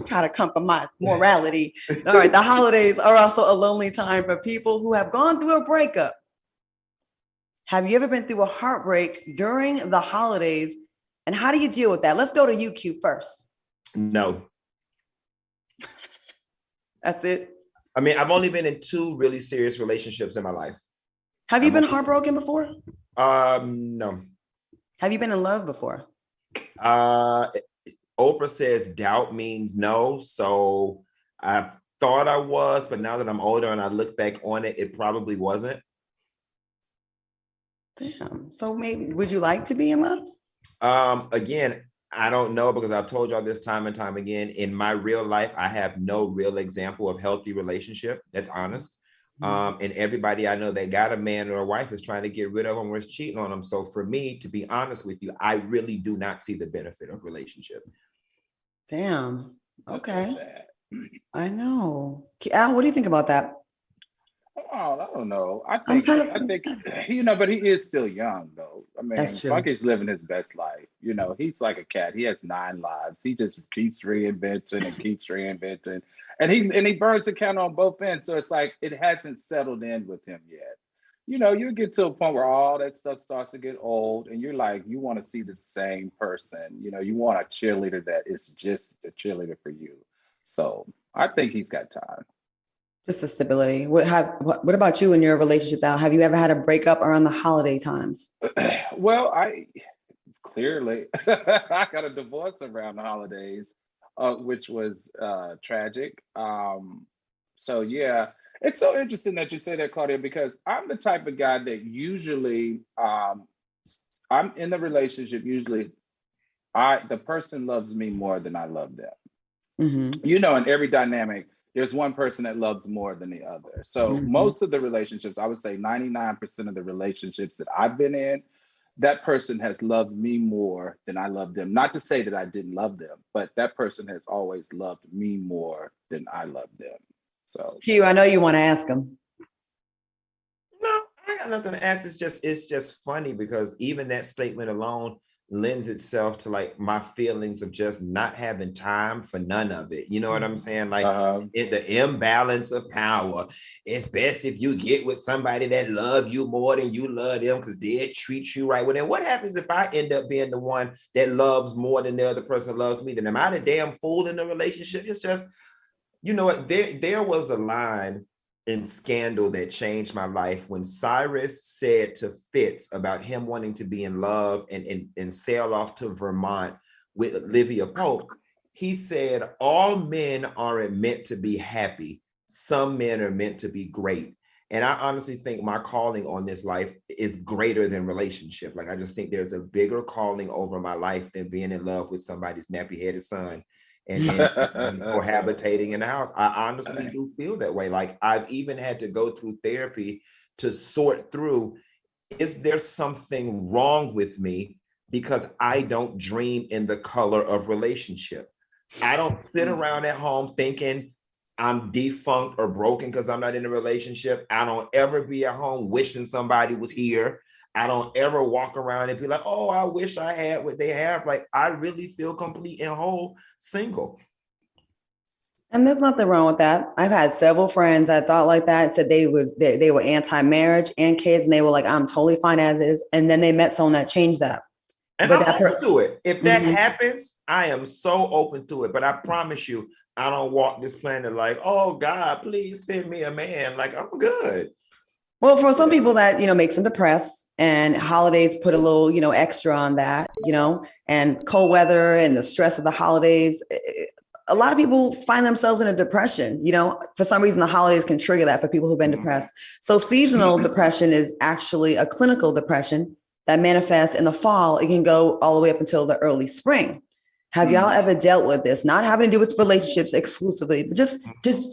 try to compromise morality. All right, the holidays are also a lonely time for people who have gone through a breakup. Have you ever been through a heartbreak during the holidays? And how do you deal with that? Let's go to you, Q, first. No. That's it. I mean, I've only been in 2 really serious relationships in my life. Have you been heartbroken before? No. Have you been in love before? Oprah says doubt means no. So I thought I was, but now that I'm older and I look back on it, it probably wasn't. Damn. So maybe, would you like to be in love? Again, I don't know, because I've told y'all this time and time again. In my real life, I have no real example of healthy relationship. That's honest. And everybody I know that got a man or a wife is trying to get rid of them or is cheating on them. So for me, to be honest with you, I really do not see the benefit of relationship. Damn. Okay. I know. Al, what do you think about that? Oh, I don't know. I think, but he is still young though. I mean, Funky's living his best life. He's like a cat. He has 9 lives. He just keeps reinventing and keeps reinventing, and he burns the candle on both ends. So it's like it hasn't settled in with him yet. You get to a point where all that stuff starts to get old, and you're like, you want to see the same person. You want a cheerleader that is just a cheerleader for you. So I think he's got time. Just the stability. What about you in your relationship, Al? Have you ever had a breakup around the holiday times? Well, I got a divorce around the holidays, which was tragic. So yeah, it's so interesting that you say that, Claudia, because I'm the type of guy that usually I'm in the relationship. Usually, the person loves me more than I love them. Mm-hmm. In every dynamic, there's one person that loves more than the other. So most of the relationships, I would say 99% of the relationships that I've been in, that person has loved me more than I love them. Not to say that I didn't love them, but that person has always loved me more than I love them. So Q, I know you want to ask him. No, I got nothing to ask. It's just funny because even that statement alone lends itself to like my feelings of just not having time for none of it. You know what I'm saying? Like the imbalance of power. It's best if you get with somebody that love you more than you love them because they treat you right. Well, then what happens if I end up being the one that loves more than the other person loves me? Then am I the damn fool in the relationship? It's just, you know what? There was a line in Scandal that changed my life when Cyrus said to Fitz about him wanting to be in love and sail off to Vermont with Olivia Pope. He said, all men aren't meant to be happy. Some men are meant to be great. And I honestly think my calling on this life is greater than relationship. Like, I just think there's a bigger calling over my life than being in love with somebody's nappy-headed son and cohabitating in the house. I honestly do feel that way. Like, I've even had to go through therapy to sort through, is there something wrong with me because I don't dream in the color of relationship? I don't sit around at home thinking I'm defunct or broken because I'm not in a relationship. I don't ever be at home wishing somebody was here. I don't ever walk around and be like, oh, I wish I had what they have. Like, I really feel complete and whole single. And there's nothing wrong with that. I've had several friends that thought like that, said they were anti-marriage and kids, and they were like, I'm totally fine as is. And then they met someone that changed that. And I'm open to it. If that happens, I am so open to it. But I promise you, I don't walk this planet like, oh God, please send me a man. Like, I'm good. Well, for some people that, makes them depressed, and holidays put a little, extra on that, and cold weather and the stress of the holidays. A lot of people find themselves in a depression. For some reason, the holidays can trigger that for people who've been depressed. So seasonal depression is actually a clinical depression that manifests in the fall. It can go all the way up until the early spring. Have y'all ever dealt with this? Not having to do with relationships exclusively, but just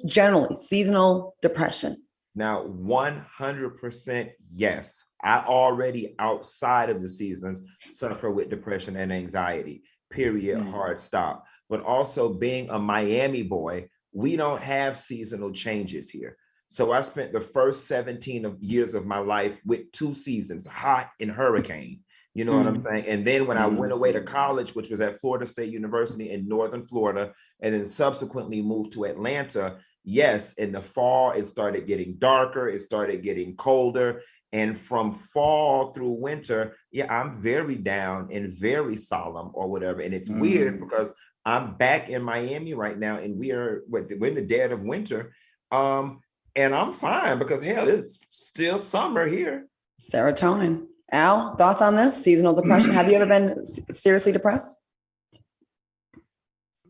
generally seasonal depression. Now, 100% yes. I already, outside of the seasons, suffer with depression and anxiety, period, hard stop. But also being a Miami boy, we don't have seasonal changes here. So I spent the first 17 years of my life with 2 seasons, hot and hurricane. You know what I'm saying? And then when I went away to college, which was at Florida State University in Northern Florida, and then subsequently moved to Atlanta, yes, in the fall, it started getting darker, it started getting colder. And from fall through winter, yeah, I'm very down and very solemn or whatever. And it's weird because I'm back in Miami right now, and we're in the dead of winter. And I'm fine because hell, it's still summer here. Serotonin. Al, thoughts on this? Seasonal depression. Have you ever been seriously depressed?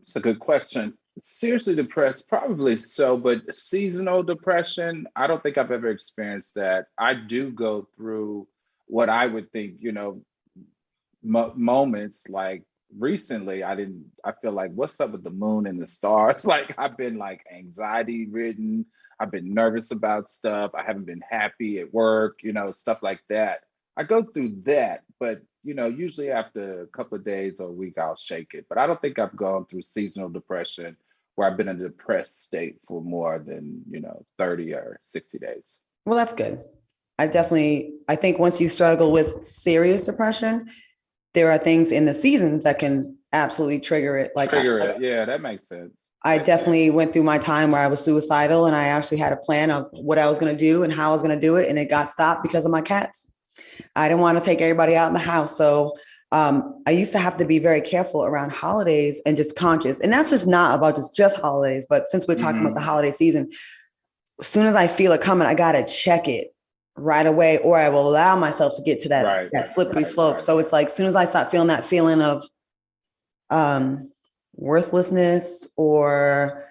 It's a good question. Seriously depressed, probably so, but seasonal depression, I don't think I've ever experienced that. I do go through what I would think, moments like recently. I feel like, what's up with the moon and the stars? Like, I've been like anxiety ridden. I've been nervous about stuff. I haven't been happy at work, stuff like that. I go through that, but usually after a couple of days or a week, I'll shake it. But I don't think I've gone through seasonal depression where I've been in a depressed state for more than 30 or 60 days. Well, that's good. I think once you struggle with serious depression, there are things in the seasons that can absolutely trigger it. Yeah, that makes sense. I definitely went through my time where I was suicidal, and I actually had a plan of what I was going to do and how I was going to do it. And it got stopped because of my cats. I didn't want to take everybody out in the house. So I used to have to be very careful around holidays and just conscious. And that's just not about just holidays. But since we're talking about the holiday season, as soon as I feel it coming, I got to check it right away, or I will allow myself to get to that slippery slope. So it's like, as soon as I start feeling that feeling of worthlessness or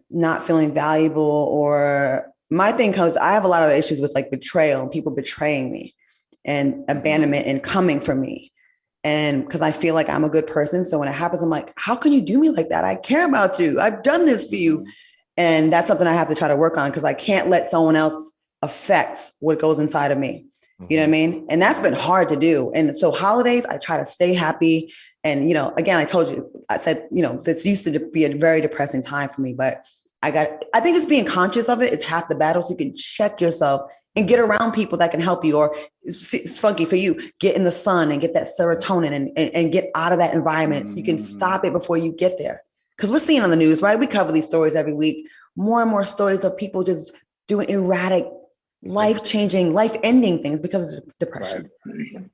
not feeling valuable, or my thing comes, I have a lot of issues with like betrayal and people betraying me and abandonment and coming for me. And because I feel like I'm a good person. So when it happens, I'm like, how can you do me like that? I care about you. I've done this for you. And that's something I have to try to work on, because I can't let someone else affect what goes inside of me. You know what I mean? And that's been hard to do. And so holidays, I try to stay happy. And, again, I told you, I said, this used to be a very depressing time for me, but I think just being conscious of it is half the battle. So you can check yourself and get around people that can help you, or it's funky for you, get in the sun and get that serotonin and get out of that environment so you can stop it before you get there. Because we're seeing on the news, right? We cover these stories every week, more and more stories of people just doing erratic, life-changing, life-ending things because of depression. Right.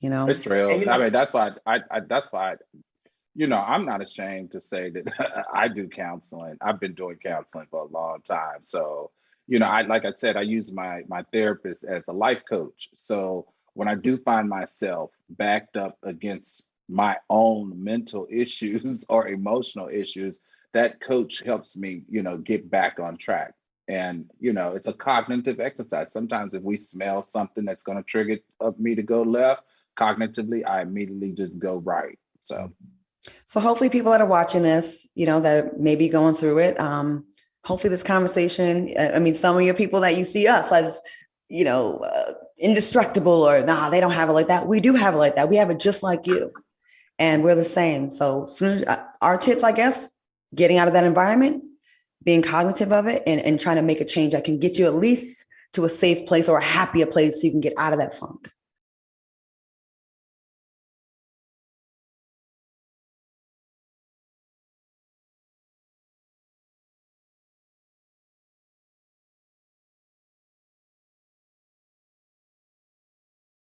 It's real. I mean, that's why I'm not ashamed to say that I do counseling. I've been doing counseling for a long time. So, like I said, I use my therapist as a life coach. So when I do find myself backed up against my own mental issues or emotional issues, that coach helps me, get back on track. And, it's a cognitive exercise. Sometimes if we smell something that's going to trigger me to go left, cognitively, I immediately just go right. So hopefully people that are watching this, that may be going through it, hopefully this conversation, some of your people that you see us as, indestructible, or they don't have it like that. We do have it like that. We have it just like you, and we're the same. So soon as our tips, I guess, getting out of that environment, being cognitive of it, and trying to make a change that can get you at least to a safe place or a happier place so you can get out of that funk.